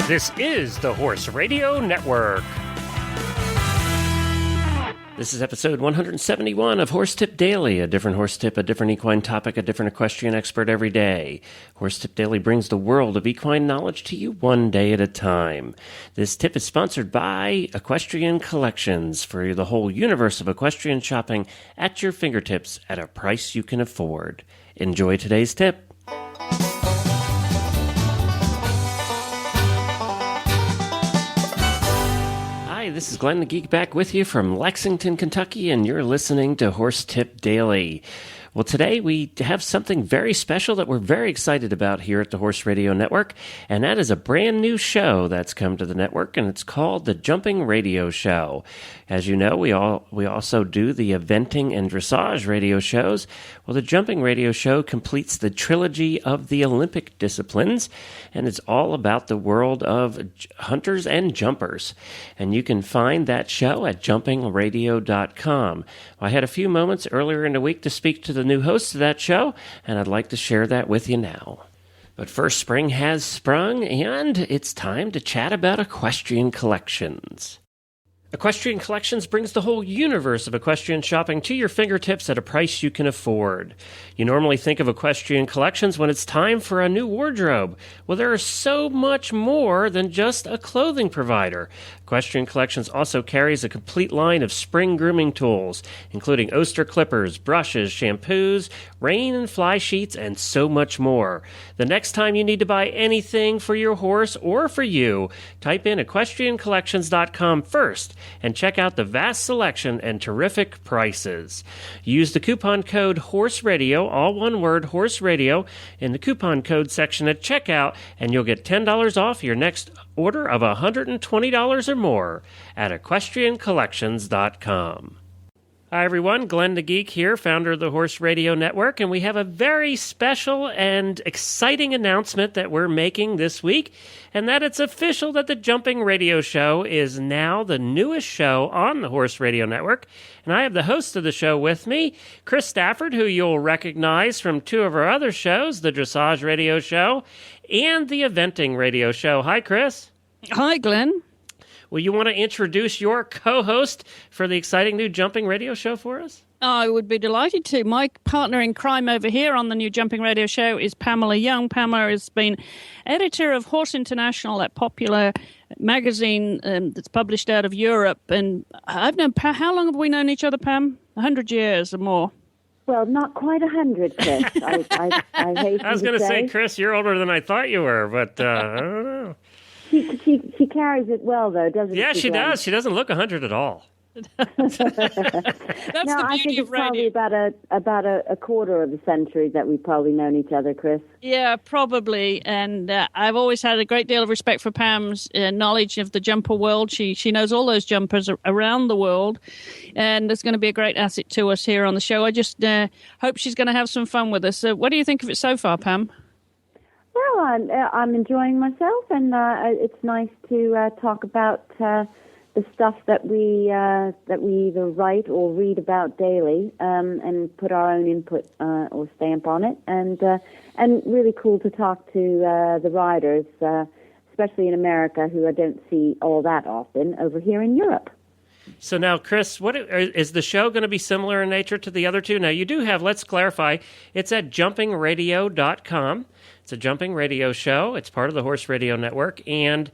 This is the Horse Radio Network. This is episode 171 of Horse Tip Daily, a different horse tip, a different equine topic, a different equestrian expert every day. Horse Tip Daily brings the world of equine knowledge to you one day at a time. This tip is sponsored by Equestrian Collections for the whole universe of equestrian shopping at your fingertips at a price you can afford. Enjoy today's tip. This is Glenn the Geek back with you from Lexington, Kentucky, and you're listening to Horse Tip Daily. Well, today we have something very special that we're very excited about here at the Horse Radio Network, and that is a brand new show that's come to the network, and it's called the Jumping Radio Show. As you know, we also do the eventing and dressage radio shows. Well, the Jumping Radio Show completes the trilogy of the Olympic disciplines, and it's all about the world of hunters and jumpers. And you can find that show at jumpingradio.com. I had a few moments earlier in the week to speak to the new host of that show, and I'd like to share that with you now. But first, spring has sprung, and it's time to chat about Equestrian Collections. Equestrian Collections brings the whole universe of equestrian shopping to your fingertips at a price you can afford. You normally think of Equestrian Collections when it's time for a new wardrobe. Well, there is so much more than just a clothing provider. Equestrian Collections also carries a complete line of spring grooming tools, including Oster clippers, brushes, shampoos, rein and fly sheets, and so much more. The next time you need to buy anything for your horse or for you, type in equestriancollections.com first and check out the vast selection and terrific prices. Use the coupon code HORSERADIO, all one word, Horse Radio, in the coupon code section at checkout, and you'll get $10 off your next order of $120 or more at equestriancollections.com. Hi everyone, Glenn the Geek here, founder of the Horse Radio Network, and we have a very special and exciting announcement that we're making this week, and that it's official that the Jumping Radio Show is now the newest show on the Horse Radio Network, and I have the host of the show with me, Chris Stafford, who you'll recognize from two of our other shows, the Dressage Radio Show and the Eventing Radio Show. Hi, Chris. Hi, Glenn. Well, you want to introduce your co-host for the exciting new Jumping Radio Show for us? I would be delighted to. My partner in crime over here on the new Jumping Radio Show is Pamela Young. Pamela has been editor of Horse International, that popular magazine that's published out of Europe. And I've known, how long have we known each other, Pam? 100 years or more. Well, not quite 100, Chris. I was going to say, Chris, you're older than I thought you were, but I don't know. She carries it well, though, doesn't she? Yeah, she does. She doesn't look 100 at all. That's no, the I think beauty of it's probably radio. about a quarter of a century that we've probably known each other, Chris. Yeah, probably. And I've always had a great deal of respect for Pam's knowledge of the jumper world. She knows all those jumpers around the world, and it's going to be a great asset to us here on the show. I just hope she's going to have some fun with us. What do you think of it so far, Pam? Well, I'm enjoying myself, and it's nice to talk about the stuff that we either write or read about daily, and put our own input or stamp on it, and really cool to talk to the riders, especially in America, who I don't see all that often over here in Europe. So now, Chris, what is the show going to be similar in nature to the other two? Now, you do have, let's clarify, it's at jumpingradio.com. It's a jumping radio show. It's part of the Horse Radio Network. And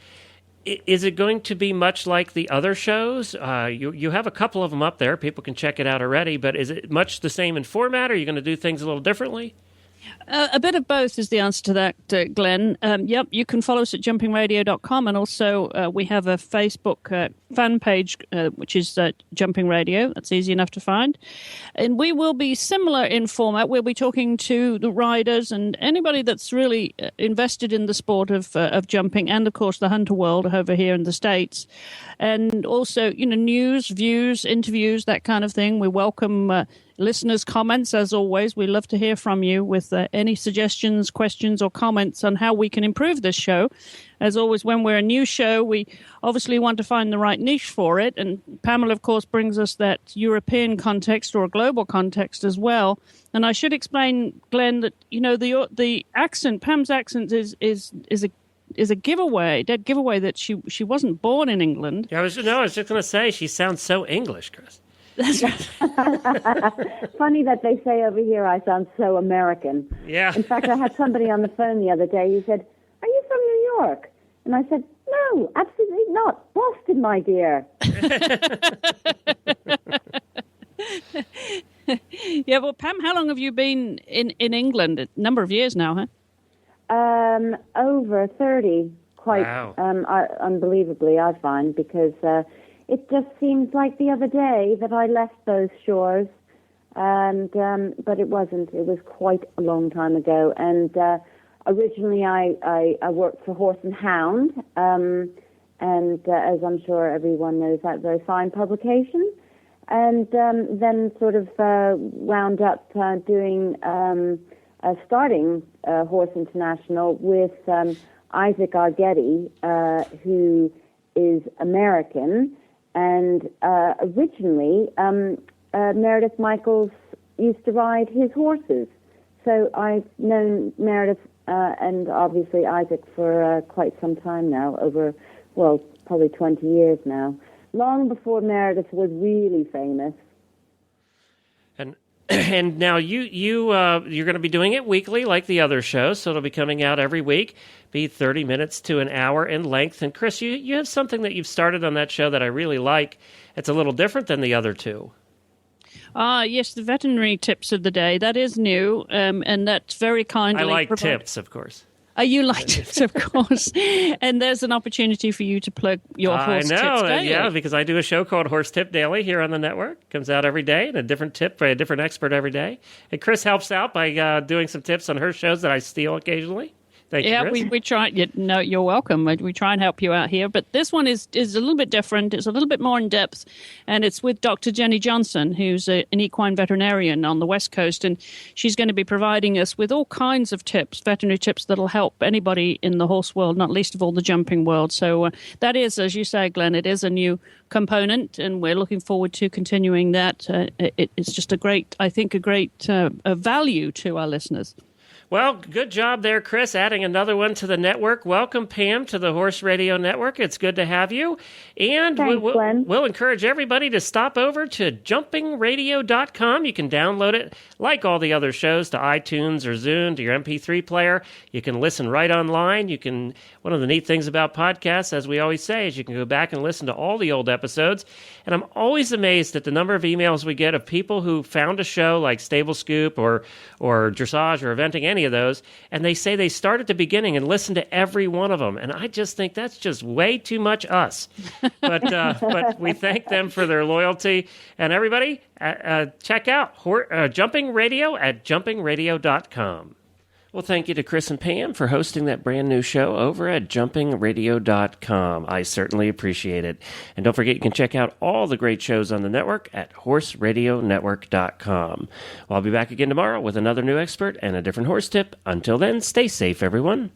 is it going to be much like the other shows? You have a couple of them up there. People can check it out already. But is it much the same in format, or are you going to do things a little differently? A bit of both is the answer to that, Glenn. Yep, you can follow us at jumpingradio.com, and also we have a Facebook fan page, which is Jumping Radio. That's easy enough to find. And we will be similar in format. We'll be talking to the riders and anybody that's really invested in the sport of jumping, and, of course, the hunter world over here in the States. And also, news, views, interviews, that kind of thing. We welcome listeners' comments, as always. We love to hear from you with any suggestions, questions, or comments on how we can improve this show. As always, when we're a new show, we obviously want to find the right niche for it. And Pamela, of course, brings us that European context or a global context as well. And I should explain, Glenn, that, the accent, Pam's accent is a is a giveaway, dead giveaway that she wasn't born in England. Yeah, I was just going to say, she sounds so English, Chris. That's right. Funny that they say over here I sound so American. Yeah. In fact, I had somebody on the phone the other day. He said, "Are you from New York?" And I said, "No, absolutely not. Boston, my dear." Yeah, well, Pam, how long have you been in England? A number of years now, huh? Over 30, quite Wow. Unbelievably, I find, because it just seems like the other day that I left those shores, and but it wasn't. It was quite a long time ago. And originally, I worked for Horse and Hound, and as I'm sure everyone knows, that very fine publication. And then sort of wound up starting Horse International with Isaac Argetti, who is American. And originally, Meredith Michaels used to ride his horses. So I've known Meredith and obviously Isaac for quite some time now, probably 20 years now. Long before Meredith was really famous. And now you're going to be doing it weekly like the other shows, so it'll be coming out every week, be 30 minutes to an hour in length. And Chris, you have something that you've started on that show that I really like. It's a little different than the other two. Yes, the veterinary tips of the day. That is new, and that's very kindly. I like tips, of course. You like tips, of course. And there's an opportunity for you to plug your horse tips daily. Yeah, because I do a show called Horse Tip Daily here on the network. Comes out every day, and a different tip by a different expert every day. And Chris helps out by doing some tips on her shows that I steal occasionally. Thank you, Chris. we try. You're welcome. We try and help you out here. But this one is a little bit different. It's a little bit more in depth, and it's with Dr. Jenny Johnson, who's an equine veterinarian on the West Coast, and she's going to be providing us with all kinds of tips, veterinary tips that'll help anybody in the horse world, not least of all the jumping world. So that is, as you say, Glenn, it is a new component, and we're looking forward to continuing that. It's just a great value to our listeners. Well, good job there, Chris, adding another one to the network. Welcome, Pam, to the Horse Radio Network. It's good to have you. And Thanks, Glenn. We'll encourage everybody to stop over to jumpingradio.com. You can download it, like all the other shows, to iTunes or Zune, to your MP3 player. You can listen right online. One of the neat things about podcasts, as we always say, is you can go back and listen to all the old episodes. And I'm always amazed at the number of emails we get of people who found a show like Stable Scoop or Dressage or Eventing, any of those, and they say they start at the beginning and listen to every one of them. And I just think that's just way too much us. But we thank them for their loyalty. And everybody, check out Jumping Radio at jumpingradio.com. Well, thank you to Chris and Pam for hosting that brand new show over at jumpingradio.com. I certainly appreciate it. And don't forget, you can check out all the great shows on the network at horseradionetwork.com. Well, I'll be back again tomorrow with another new expert and a different horse tip. Until then, stay safe, everyone.